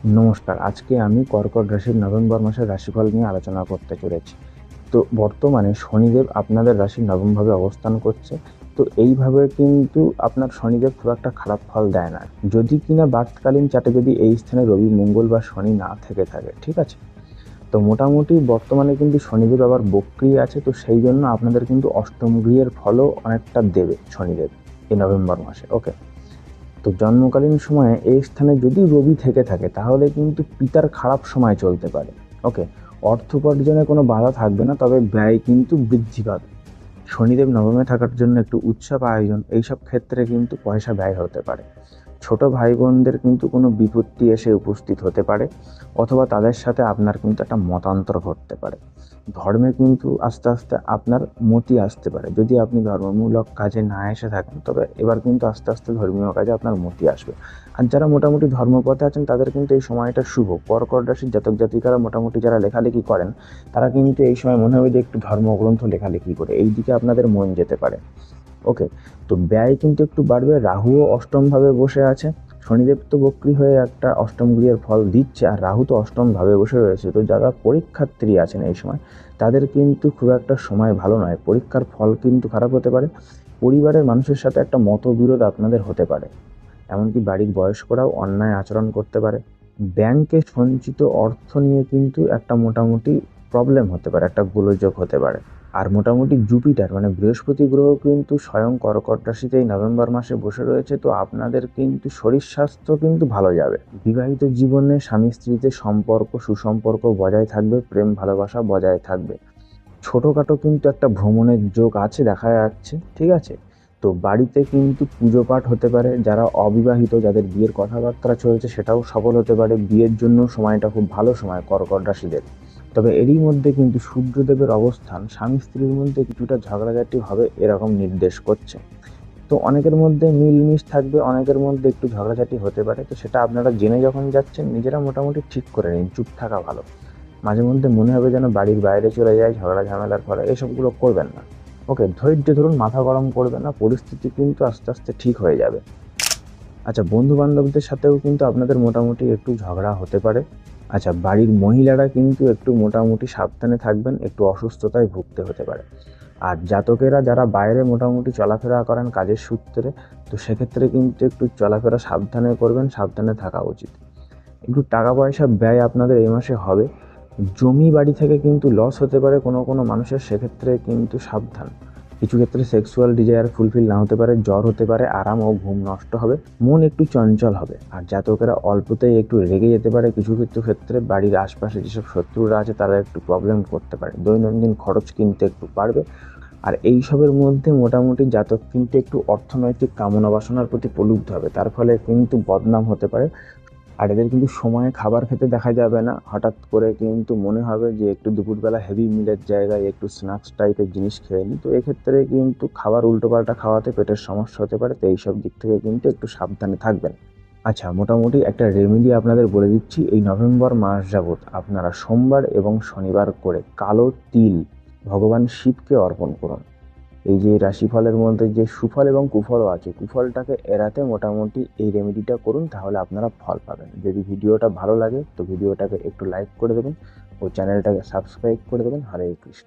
নমস্কার, আজকে আমি কর্কট রাশির নভেম্বর মাসের রাশিফল নিয়ে আলোচনা করতে চলেছি। তো বর্তমানে শনিদেব আপনাদের রাশির নবমভাবে অবস্থান করছে। তো এইভাবে কিন্তু আপনার শনিদেব খুব একটা খারাপ ফল দেয় না, যদি কিনা বার্থকালীন চার্টে যদি এই স্থানে রবি, মঙ্গল বা শনি না থেকে থাকে, ঠিক আছে? তো মোটামুটি বর্তমানে কিন্তু শনিদেব আবার বক্রি আছে, তো সেই জন্য আপনাদের কিন্তু অষ্টম গৃহের ফলও অনেকটা দেবে শনিদেব এই নভেম্বর মাসে। ওকে, তো জন্মকালীন সময়ে এই স্থানে যদি রবি থেকে থাকে তাহলে কিন্তু পিতার খারাপ সময় চলতে পারে। ওকে, অর্থ উপার্জনে কোনো বাধা থাকবে না, তবে ব্যয় কিন্তু বৃদ্ধি পাবে। শনিদেব নবমে থাকার জন্য একটু উৎসব আয়োজন, এইসব ক্ষেত্রে কিন্তু পয়সা ব্যয় হতে পারে। ছোট ভাই বোনদের কিন্তু কোনো বিপত্তি এসে উপস্থিত হতে পারে, অথবা তাদের সাথে আপনার কিন্তু একটা মতান্তর ঘটতে পারে। ধর্মে কিন্তু আস্তে আস্তে আপনার মতি আসতে পারে, যদি আপনি ধর্মমূলক কাজে না এসে থাকেন, তবে এবার কিন্তু আস্তে আস্তে ধর্মীয় কাজে আপনার মতি আসবে। আর যারা মোটামুটি ধর্মপথে আছেন তাদের কিন্তু এই সময়টা শুভ। কর্কট রাশির জাতক জাতিকারা মোটামুটি যারা লেখালেখি করেন, তারা কিন্তু এই সময় মনে হবে যে একটু ধর্মগ্রন্থ লেখালেখি করে, এই দিকে আপনাদের মন যেতে পারে। ওকে, তো ব্যয় কিন্তু একটু বাড়বে। রাহুও অষ্টমভাবে বসে আছে। শনিদেব তো বক্রি হয়ে একটা অষ্টম গৃহের ফল দিচ্ছে, আর রাহু তো অষ্টম ভাবে বসে রয়েছে। তো যারা পরীক্ষার্থী আছেন এই সময়, তাদের কিন্তু খুব একটা সময় ভালো নয়, পরীক্ষার ফল কিন্তু খারাপ হতে পারে। পরিবারের মানুষের সাথে একটা মতবিরোধ আপনাদের হতে পারে, এমনকি বাড়ির বয়স্করাও অন্যায় আচরণ করতে পারে। ব্যাংকে সঞ্চিত অর্থ নিয়ে কিন্তু একটা মোটামুটি প্রবলেম হতে পারে, একটা গোলযোগ হতে পারে। আর মোটামুটি জুপিটার মানে বৃহস্পতি গ্রহ কিন্তু স্বয়ং কর্কট রাশিতে এই নভেম্বর মাসে বসে রয়েছে, তো আপনাদের কিন্তু শরীর স্বাস্থ্য কিন্তু ভালো যাবে। বিবাহিত জীবনে স্বামী স্ত্রীতে সম্পর্ক, সুসম্পর্ক বজায় থাকবে, প্রেম ভালোবাসা বজায় থাকবে। ছোটখাটো কিন্তু একটা ভ্রমণের যোগ আছে দেখা যাচ্ছে, ঠিক আছে? তো বাড়িতে কিন্তু পুজো পাঠ হতে পারে। যারা অবিবাহিত, যাদের বিয়ের কথাবার্তা চলছে, সেটাও সফল হতে পারে। বিয়ের জন্য সময়টা খুব ভালো সময় কর্কট রাশিদের। তবে এরই মধ্যে কিন্তু সূর্যদেবের অবস্থান স্বামী স্ত্রীর মধ্যে কিছুটা ঝগড়াঝাটি হবে এরকম নির্দেশ করছে। তো অনেকের মধ্যে মিলমিশ থাকবে, অনেকের মধ্যে একটু ঝগড়াঝাটি হতে পারে। তো সেটা আপনারা জেনে যখন যাচ্ছেন, নিজেরা মোটামুটি ঠিক করে নিন, চুপ থাকা ভালো। মাঝে মধ্যে মনে হবে যেন বাড়ির বাইরে চলে যায় ঝগড়া ঝামেলার ফলে, এসবগুলো করবেন না। ওকে, ধৈর্য ধরুন, মাথা গরম করবেন না, পরিস্থিতি কিন্তু আস্তে আস্তে ঠিক হয়ে যাবে। আচ্ছা, বন্ধু বান্ধবদের সাথেও কিন্তু আপনাদের মোটামুটি একটু ঝগড়া হতে পারে। আচ্ছা, বাড়ির মহিলারা কিন্তু একটু মোটামুটি সাবধানে থাকবেন, একটু অসুস্থতায় ভুগতে হতে পারে। আর জাতকেরা যারা বাইরে মোটামুটি চলাফেরা করেন কাজের সূত্রে, তো সেক্ষেত্রে কিন্তু একটু চলাফেরা সাবধানে করবেন, সাবধানে থাকা উচিত। একটু টাকা পয়সা ব্যয় আপনাদের এই মাসে হবে। জমি বাড়ি থেকে কিন্তু লস হতে পারে কোনো কোনো মানুষের, সেক্ষেত্রে কিন্তু সাবধান। কিছু ক্ষেত্রে সেক্সুয়াল ডিজায়ার ফুলফিল না হতে পারে, জ্বর হতে পারে, আরাম ও ঘুম নষ্ট হবে, মন একটু চঞ্চল হবে। আর জাতকেরা অল্পতেই একটু রেগে যেতে পারে। কিছু কিছু ক্ষেত্রে বাড়ির আশপাশে যেসব শত্রুরা আছে তারা একটু প্রবলেম করতে পারে। দৈনন্দিন খরচ কিন্তু একটু বাড়বে। আর এইসবের মধ্যে মোটামুটি জাতক কিন্তু একটু অর্থনৈতিক কামনা বাসনার প্রতি প্রলুব্ধ হবে, তার ফলে কিন্তু বদনাম হতে পারে। আর এদের কিন্তু সময়ে খাবার খেতে দেখা যাবে না, হঠাৎ করে কিন্তু মনে হবে যে একটু দুপুরবেলা হেভি মিলের জায়গায় একটু স্ন্যাক্স টাইপের জিনিস খেয়ে নিই, তো এক্ষেত্রে কিন্তু খাবার উল্টোপাল্টা খাওয়াতে পেটের সমস্যা হতে পারে। তো এইসব দিক থেকে কিন্তু একটু সাবধানে থাকবেন। আচ্ছা, মোটামুটি একটা রেমেডি আপনাদের বলে দিচ্ছি। এই নভেম্বর মাস যাবত আপনারা সোমবার এবং শনিবার করে কালো তিল ভগবান শিবকে অর্পণ করুন। এই যে রাশিফলের মধ্যে যে সুফল এবং কুফলও আছে, কুফলটাকে এড়াতে মোটামুটি এই রেমেডিটা করুন, তাহলে আপনারা ফল পাবেন। যদি ভিডিওটা ভালো লাগে তো ভিডিওটাকে একটু লাইক করে দেবেন ও চ্যানেলটাকে সাবস্ক্রাইব করে দেবেন। হরে কৃষ্ণ।